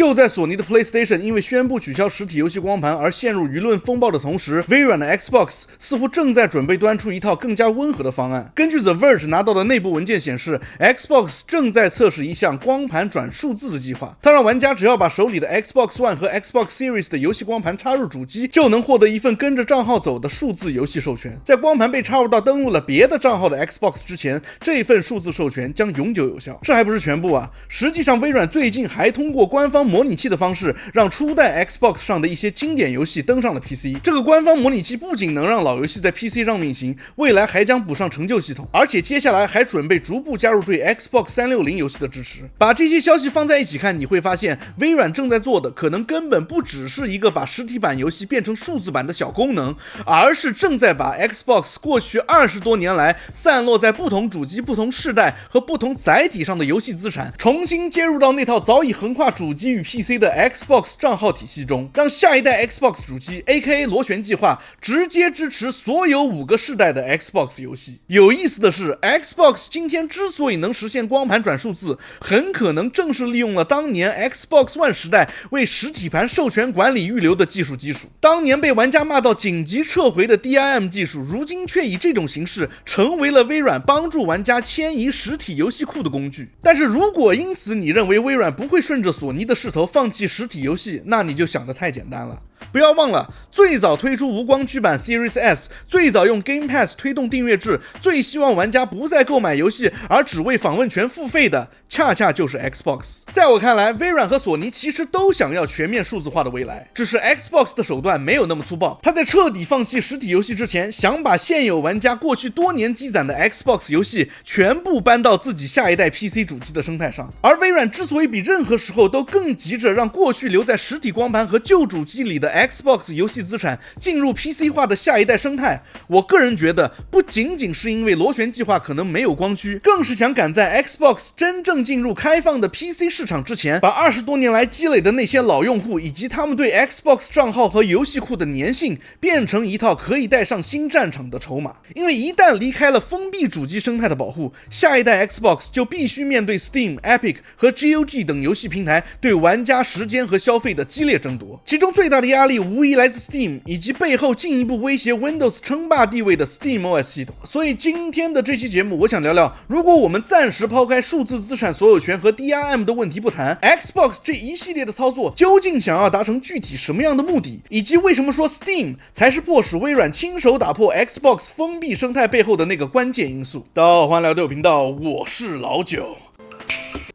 就在索尼的 PlayStation 因为宣布取消實體遊戲光盤而陷入輿論風暴的同時，微軟的 Xbox 似乎正在準備端出一套更加溫和的方案。根據 The Verge 拿到的內部文件顯示， Xbox 正在測試一項光盤轉數字的計劃，它讓玩家只要把手裡的 Xbox One 和 Xbox Series 的遊戲光盤插入主機，就能獲得一份跟着賬號走的數字遊戲授權。在光盤被插入到登錄了別的賬號的 Xbox 之前，這份數字授權將永久有效。這還不是全部啊，實際上微軟最近還通過官方模擬器的方式，讓初代 Xbox 上的一些經典遊戲登上了 PC。這個官方模擬器不僅能讓老遊戲在 PC 上運行，未來還將補上成就系統，而且接下來還準備逐步加入對 Xbox 360遊戲的支持。把這些消息放在一起看，你會發現微軟正在做的可能根本不只是一個把實體版遊戲變成數字版的小功能，而是正在把 Xbox 過去20多年來散落在不同主機、不同世代和不同載體上的遊戲資產重新接入到那套早已橫跨主機與 PC 的 Xbox 賬號體系中，讓下一代 Xbox 主機 AKA 螺旋計劃直接支持所有5個世代的 Xbox 遊戲。有意思的是， Xbox 今天之所以能實現光盤轉數字，很可能正是利用了當年 Xbox One 時代為實體盤授權管理預留的技術基礎。當年被玩家罵到緊急撤回的 DRM 技術，如今卻以這種形式成為了微軟幫助玩家遷移實體遊戲庫的工具。但是如果因此你認為微軟不會順着索尼的勢頭放棄實體遊戲，那你就想得太簡單了。不要忘了，最早推出無光驅版 Series S， 最早用 Game Pass 推動訂閱制，最希望玩家不再購買遊戲而只為訪問權付費的，恰恰就是 Xbox。在我看來，微軟和索尼其實都想要全面數字化的未來，只是 Xbox 的手段沒有那麼粗暴。他在徹底放棄實體遊戲之前，想把現有玩家過去多年積攢的 Xbox 遊戲全部搬到自己下一代 PC 主機的生態上。而微軟之所以比任何時候都更急着讓過去留在實體光盤和舊主機裡的 Xbox 遊戲資產進入 PC 化的下一代生態，我個人覺得不僅僅是因為螺旋計劃可能沒有光驅，更是想趕在 Xbox 真正進入開放的 PC 市場之前，把20多年來積累的那些老用戶以及他們對 Xbox 賬號和遊戲庫的粘性變成一套可以帶上新戰場的籌碼。因為一旦離開了封閉主機生態的保護，下一代 Xbox 就必須面對 Steam、Epic 和 GOG 等遊戲平台對玩家時間和消費的激烈爭奪，其中最大的壓力無疑來自 Steam 以及背後進一步威脅 Windows 稱霸地位的 SteamOS 系統。所以今天的這期節目，我想聊聊，如果我們暫時拋開數字資產所有權和 DRM 的問題不談， Xbox 這一系列的操作究竟想要達成具體什麼樣的目的，以及為什麼說 Steam 才是迫使微軟親手打破 Xbox 封閉生態背後的那個關鍵因素。大家好，歡迎來到頻道，我是老九。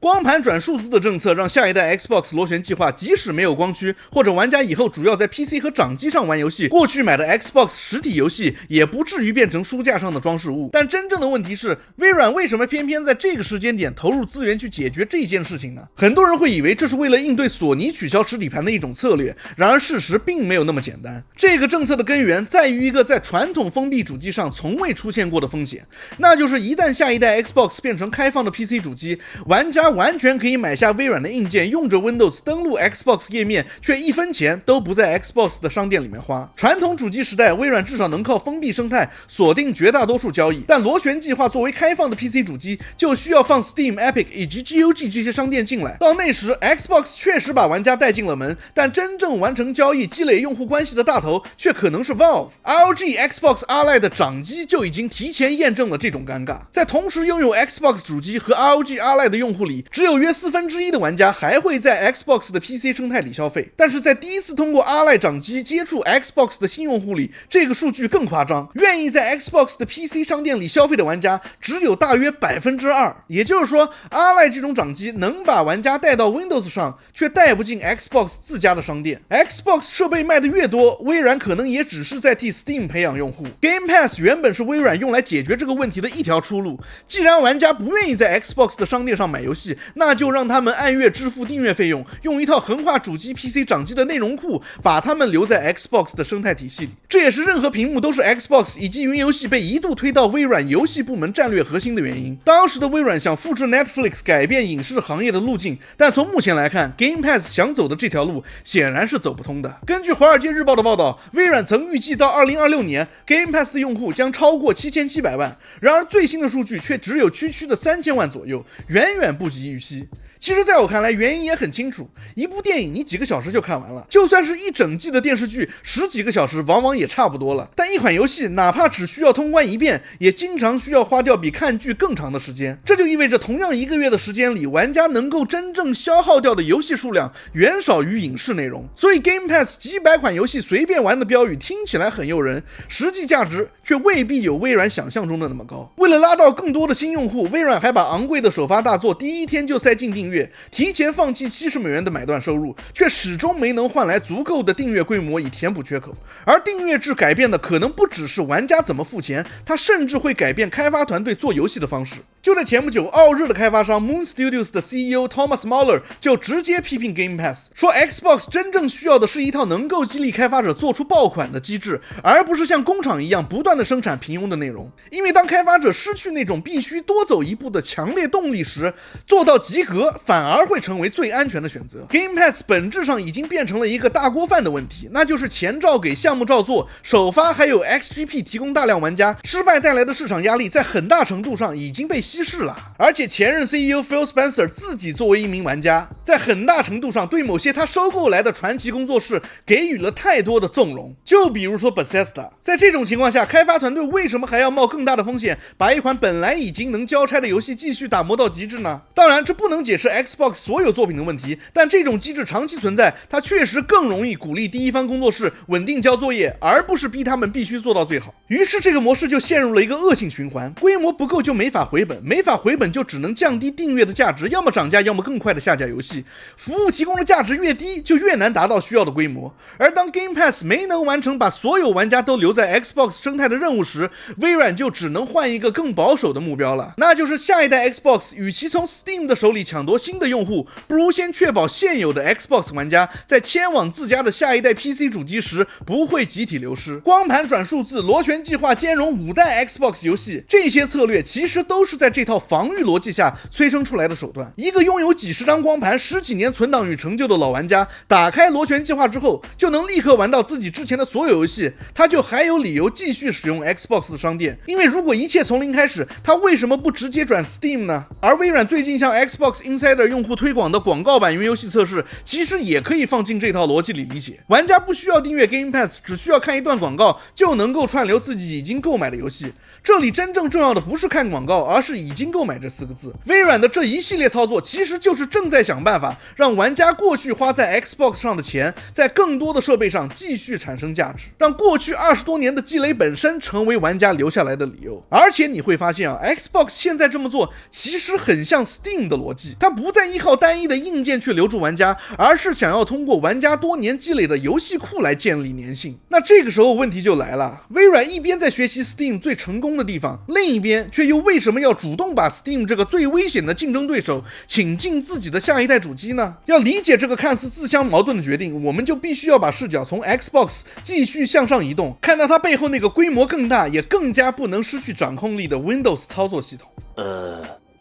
光盤轉數字的政策讓下一代 Xbox 螺旋計劃即使沒有光驅，或者玩家以後主要在 PC 和掌機上玩遊戲，過去買的 Xbox 實體遊戲也不至於變成書架上的裝飾物。但真正的問題是，微軟為什麼偏偏在這個時間點投入資源去解決這件事情呢？很多人會以為這是為了應對索尼取消實體盤的一種策略，然而事實並沒有那麼簡單。這個政策的根源在於一個在傳統封閉主機上從未出現過的風險，那就是一旦下一代 Xbox 變成開放的 PC 主機，玩家完全可以買下微軟的硬件，用着 Windows 登錄 Xbox 頁面，卻1分錢都不在 Xbox 的商店裡面花。傳統主機時代，微軟至少能靠封閉生態鎖定絕大多數交易，但螺旋計劃作為開放的 PC 主機，就需要放 Steam、Epic 以及 GOG 這些商店進來。到那時 Xbox 確實把玩家帶進了門，但真正完成交易、積累用戶關係的大頭卻可能是 Valve。ROG Xbox Ally 的掌機就已經提前驗證了這種尷尬。在同時擁有 Xbox 主機和 ROG Ally 的用戶裡，只有約1/4的玩家還會在 Xbox 的 PC 生態裡消費，但是在第一次通過 Ally 掌機接觸 Xbox 的新用戶裡，這個數據更誇張，願意在 Xbox 的 PC 商店裡消費的玩家只有大約2%。也就是說 Ally 這種掌機能把玩家帶到 Windows 上，卻帶不進 Xbox 自家的商店。Xbox 設備賣得越多，微軟可能也只是在替 Steam 培養用戶。Game Pass 原本是微軟用來解決這個問題的一條出路，既然玩家不願意在 Xbox 的商店上買遊戲，那就讓他們按月支付訂閱費用，用一套橫跨主機、PC、掌機的內容庫，把他們留在 Xbox 的生態體系裡。這也是任何屏幕都是 Xbox 以及雲遊戲被一度推到微軟遊戲部門戰略核心的原因。當時的微軟想複製 Netflix 改變影視行業的路徑，但從目前來看 Game Pass 想走的這條路顯然是走不通的。根據華爾街日報的報道，微軟曾預計到2026年 Game Pass 的用戶將超過7700萬，然而最新的數據卻只有區區的3000萬左右，遠遠不及預期。其實在我看來，原因也很清楚，一部電影你幾個小時就看完了，就算是一整季的電視劇，10幾個小時往往也差不多了。但一款遊戲哪怕只需要通關一遍，也經常需要花掉比看劇更長的時間。這就意味着同樣1個月的時間裡，玩家能夠真正消耗掉的遊戲數量遠少於影視內容。所以 Game Pass 幾百款遊戲隨便玩的標語聽起來很誘人，實際價值卻未必有微軟想象中的那麼高。為了拉到更多的新用戶，微軟還把昂貴的首發大作第一天就塞進訂閱，提前放棄$70的買斷收入，卻始終沒能換來足夠的訂閱規模以填補缺口。而訂閱制改變的可能不只是玩家怎麼付錢，它甚至會改變開發團隊做遊戲的方式。就在前不久，傲日的開發商 Moon Studios 的 CEO Thomas Muller 就直接批評 Game Pass， 說 Xbox 真正需要的是一套能夠激勵開發者做出爆款的機制，而不是像工厂一樣不斷的生產平庸的内容。因為當開發者失去那種必須多走一步的強烈動力时，做到及格反而會成為最安全的選擇。Game Pass 本質上已經變成了一個大鍋飯的問題，那就是錢照給，項目照做，首發還有 XGP 提供大量玩家，失敗帶來的市場壓力在很大程度上已經被稀釋了。而且前任 CEO Phil Spencer 自己作為一名玩家，在很大程度上对某些他收購來的傳奇工作室給予了太多的縱容。就比如說 Bethesda， 在這種情況下，開發團隊為什麼還要冒更大的風險，把一款本來已經能交差的遊戲繼續打磨到極致呢？當然，這不能解釋 Xbox 所有作品的問題，但這種機制長期存在，它確實更容易鼓勵第一方工作室穩定交作業，而不是逼他們必須做到最好。於是這個模式就陷入了一個惡性循環，規模不夠就沒法回本，沒法回本就只能降低訂閱的價值，要麼漲價，要麼更快的下架遊戲。服務提供的價值越低，就越難達到需要的規模。而當 Game Pass 沒能完成把所有玩家都留在 Xbox 生態的任務時，微軟就只能換一個更保守的目標了，那就是下一代 Xbox 與其從 Steam 的手裡搶奪新的用戶，不如先確保現有的 Xbox 玩家在遷往自家的下一代 PC 主機時不會集體流失。光盤轉數字、螺旋計劃兼容5代 Xbox 遊戲，這些策略其實都是在這套防禦邏輯下催生出來的手段。一個擁有幾十張光盤、10幾年存檔與成就的老玩家，打開螺旋計劃之後，就能立刻玩到自己之前的所有遊戲，他就還有理由繼續使用 Xbox 的商店。因為如果一切從零開始，他為什麼不直接轉 Steam 呢？而微軟最近向 Xbox Insider 用戶推廣的廣告版雲遊戲測試，其實也可以放進這套邏輯裡理解。玩家不需要訂閱 Game Pass， 只需要看一段廣告就能夠串流自己已經購買的遊戲。這裡真正重要的不是看廣告，而是已經購買這4個字。微軟的這一系列操作，其實就是正在想辦法讓玩家過去花在 Xbox 上的錢，在更多的設備上繼續產生價值，讓過去20多年的積累本身成為玩家留下來的理由。而且你會發現Xbox 現在這麼做其實很像 Steam 的邏輯，它不再依靠單一的硬件去留住玩家，而是想要通過玩家多年積累的遊戲庫來建立粘性。那這個時候問題就來了，微軟一邊在學習 Steam 最成功的地方，另一邊卻又為什麼要主動把 Steam 這個最危險的競爭對手請進自己的下一代主機呢？要理解這個看似自相矛盾的決定，我們就必須要把視角從 Xbox 繼續向上移動，看到它背後那個規模更大也更加不能失去掌控力的 Windows 操作系統。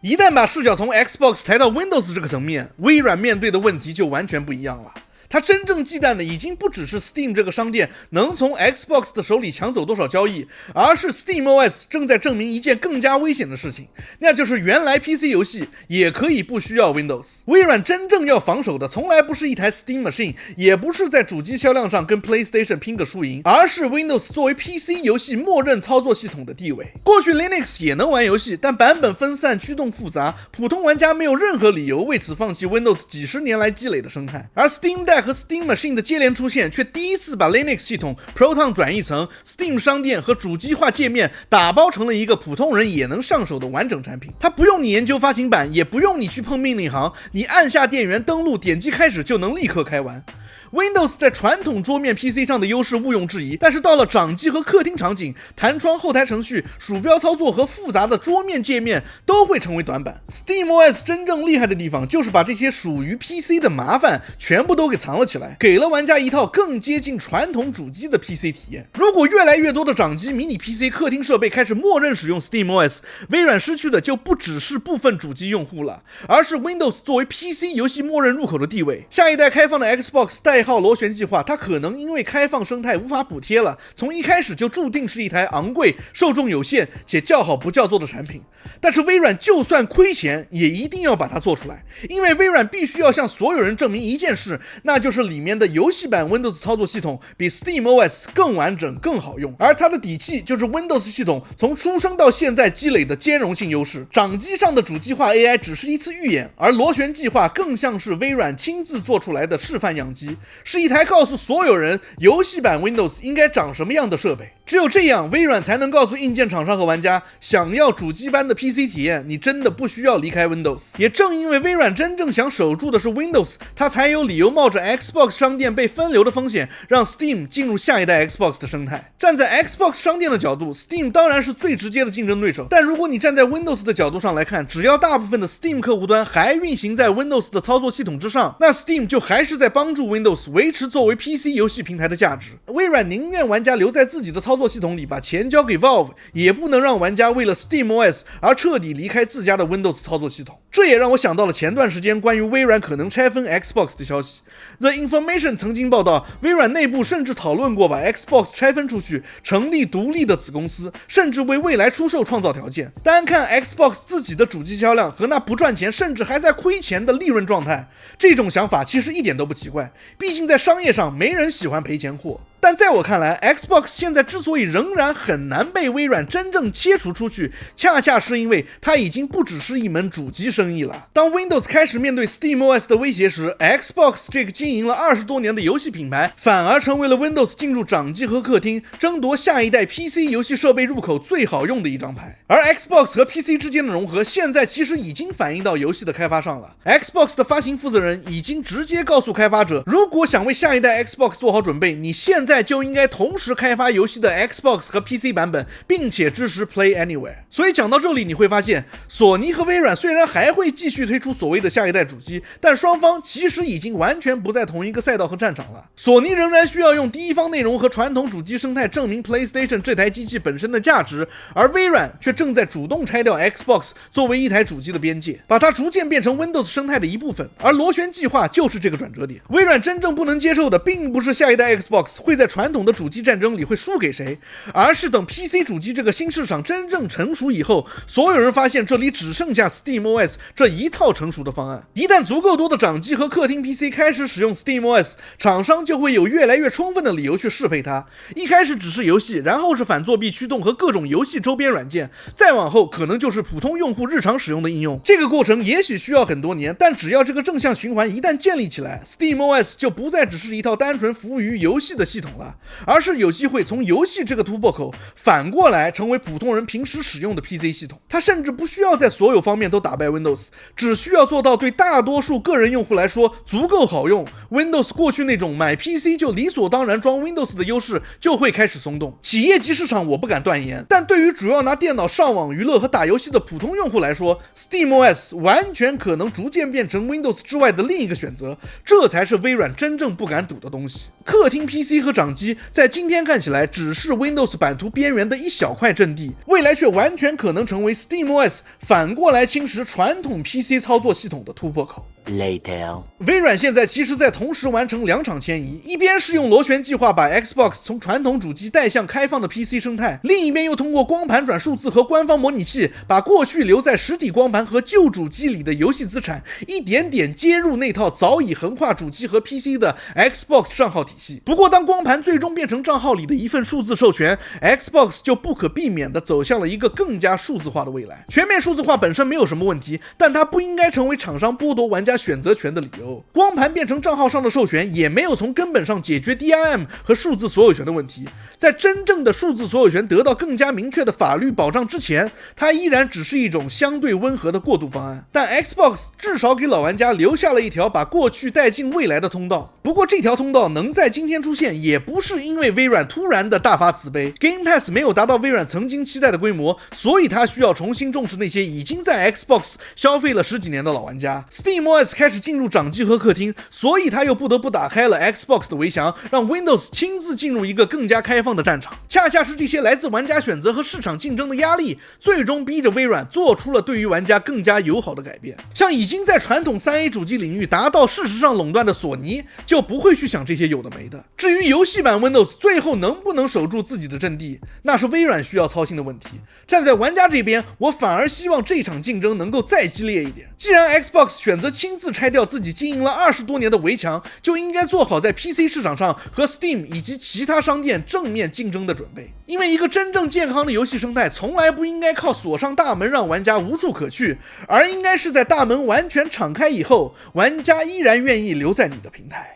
一旦把視角從 Xbox 抬到 Windows 这個層面，微軟面對的問題就完全不一樣了。他真正忌憚的已經不只是 Steam 這個商店能從 Xbox 的手裡搶走多少交易，而是 SteamOS 正在證明一件更加危險的事情，那就是原來 PC 遊戲也可以不需要 Windows。微軟真正要防守的從來不是一台 Steam Machine， 也不是在主機銷量上跟 PlayStation 拼個輸贏，而是 Windows 作為 PC 遊戲默認操作系統的地位。過去 Linux 也能玩遊戲，但版本分散、驅動複雜，普通玩家沒有任何理由為此放棄 Windows 幾十年來積累的生態。而 Steam Deck和 Steam Machine 的接連出現，卻第一次把 Linux 系統 Proton 轉譯成 Steam 商店和主機化界面打包成了一個普通人也能上手的完整產品。它不用你研究發行版，也不用你去碰命令行，你按下電源登錄，點擊開始就能立刻開玩。Windows 在傳統桌面 PC 上的優勢毋庸置疑，但是到了掌機和客廳場景，彈窗後台程序、鼠標操作和複雜的桌面界面都會成為短板。SteamOS 真正厲害的地方，就是把這些屬於 PC 的麻煩全部都給藏了起來，給了玩家一套更接近傳統主機的 PC 體驗。如果越來越多的掌機、迷你 PC、客廳設備開始默認使用 SteamOS， 微軟失去的就不只是部分主機用戶了，而是 Windows 作為 PC 遊戲默認入口的地位。下一代開放的 Xbox 帶代號螺旋計劃，它可能因為開放生態無法補貼了，從一開始就注定是一台昂貴、受眾有限且叫好不叫座的產品。但是微軟就算虧錢，也一定要把它做出來，因為微軟必須要向所有人證明一件事，那就是裡面的遊戲版 Windows 操作系統比 SteamOS 更完整、更好用，而它的底氣就是 Windows 系統從出生到現在積累的兼容性優勢。掌機上的主機化 AI 只是一次預演，而螺旋計劃更像是微軟親自做出來的示範樣機，是一台告訴所有人遊戲版 Windows 應該長什麼樣的設備。只有這樣，微軟才能告訴硬件廠商和玩家，想要主機般的 PC 體驗，你真的不需要離開 Windows。也正因為微軟真正想守住的是 Windows， 它才有理由冒着 Xbox 商店被分流的風險，讓 Steam 進入下一代 Xbox 的生態。站在 Xbox 商店的角度， Steam 當然是最直接的競爭對手，但如果你站在 Windows 的角度上來看，只要大部分的 Steam 客戶端還運行在 Windows 的操作系統之上，那 Steam 就還是在幫助 Windows 維持作為 PC 遊戲平台的價值。微軟寧願玩家留在自己的操作系統裡，把錢交給 Valve， 也不能讓玩家為了 SteamOS 而徹底離開自家的 Windows 操作系統。這也讓我想到了前段時間關於微軟可能拆分 Xbox 的消息。The Information 曾經報道，微軟內部甚至討論過把 Xbox 拆分出去，成立獨立的子公司，甚至為未來出售創造條件。單看 Xbox 自己的主機銷量和那不賺錢甚至還在虧錢的利潤狀態，這種想法其實一點都不奇怪，畢竟在商業上沒人喜歡賠錢貨。但在我看來， Xbox 現在之所以仍然很難被微軟真正切除出去，恰恰是因為它已經不只是一門主機生意了。當 Windows 開始面對 SteamOS 的威脅時， Xbox 這個經營了20多年的遊戲品牌，反而成為了 Windows 進入掌機和客廳，爭奪下一代 PC 遊戲設備入口最好用的一張牌。而 Xbox 和 PC 之間的融合，現在其實已經反映到遊戲的開發上了。Xbox 的發行負責人已經直接告訴開發者，如果想為下一代 Xbox 做好準備，你現在就應該同時開發遊戲的 Xbox 和 PC 版本，並且支持 Play Anywhere。所以講到這裡，你會發現，索尼和微軟雖然還會繼續推出所謂的下一代主機，但雙方其實已經完全不在同一個賽道和戰場了。索尼仍然需要用第一方內容和傳統主機生態證明 PlayStation 這台機器本身的價值，而微軟卻正在主動拆掉 Xbox 作為一台主機的邊界，把它逐漸變成 Windows 生態的一部分。而螺旋計劃就是這個轉折點。微軟真正不能接受的，並不是下一代 Xbox 會在傳統的主機戰爭裡會輸給誰，而是等 PC 主機這個新市場真正成熟以後，所有人發現這裡只剩下 SteamOS 這一套成熟的方案。一旦足夠多的掌機和客廳 PC 開始使用 SteamOS， 廠商就會有越來越充分的理由去適配它。一開始只是遊戲，然後是反作弊驅動和各種遊戲周邊軟件，再往後可能就是普通用戶日常使用的應用。這個過程也許需要很多年，但只要這個正向循環一旦建立起來， SteamOS 就不再只是一套單純服務於遊戲的系統了，而是有機會從遊戲這個突破口反過來成為普通人平時使用的 PC 系統。它甚至不需要在所有方面都打敗 Windows， 只需要做到對大多數個人用戶來說足夠好用。Windows 過去那種買 PC 就理所當然裝 Windows 的優勢就會開始鬆動。企業級市場我不敢斷言，但對於主要拿電腦上網娛樂和打遊戲的普通用戶來說， SteamOS 完全可能逐漸變成 Windows 之外的另一個選擇，這才是微軟真正不敢賭的東西。客廳 PC 和掌機在今天看起來只是 Windows 版圖邊緣的一小塊陣地，未來卻完全可能成為 SteamOS 反過來侵蝕傳統 PC 操作系統的突破口。Later. 微軟現在其實在同時完成2場遷移，一邊是用螺旋計劃把 Xbox 從傳統主機帶向開放的 PC 生態，另一邊又通過光盤轉數字和官方模擬器，把過去留在實體光盤和舊主機裡的遊戲資產一點點接入那套早已橫跨主機和 PC 的 Xbox 賬號體系。不過當光盤最終變成賬號裡的一份數字授權， Xbox 就不可避免地走向了一個更加數字化的未来。全面數字化本身沒有什麼問題，但它不應該成為廠商剝奪玩家選擇權的理由。光盤變成賬號上的授權也沒有從根本上解決 DRM 和數字所有權的問題。在真正的數字所有權得到更加明確的法律保障之前，它依然只是一種相對溫和的過渡方案。但 Xbox 至少給老玩家留下了一條把過去帶進未來的通道。不過這條通道能在今天出現，也不是因為微軟突然的大發慈悲。Game Pass 沒有達到微軟曾經期待的規模，所以它需要重新重視那些已經在 Xbox 消費了10幾年的老玩家。SteamOS 開始進入掌機和客廳，所以它又不得不打開了 Xbox 的圍牆，讓 Windows 親自進入一個更加開放的戰場。恰恰是這些來自玩家選擇和市場競爭的壓力，最終逼着微軟做出了對於玩家更加友好的改變。像已經在傳統3A 主機領域達到事實上壟斷的索尼，就不會去想這些有的沒的。至於遊戲版 Windows 最後能不能守住自己的陣地，那是微軟需要操心的問題。站在玩家這邊，我反而希望這場競爭能夠再激烈一點。既然 Xbox 選擇親自拆掉自己經營了20多年的圍牆，就應該做好在 PC 市場上和 Steam 以及其他商店正面競爭的準備。因為一個真正健康的遊戲生態從來不應該靠鎖上大門讓玩家无處可去，而應該是在大門完全敞開以後，玩家依然願意留在你的平台。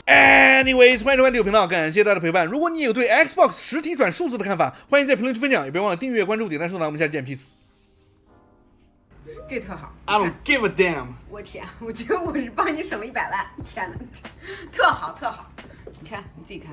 Anyways， 歡迎收看這個頻道，感謝大家的陪伴。如果你有對 Xbox 實體轉數字的看法，歡迎在評論區分享，也別忘了訂閱、關注、點讚、收藏。我們下期見 ，peace。這特好 I don't give a damn。我天，我覺得我是幫你省了100萬，天哪，特好特好，你看你自己看。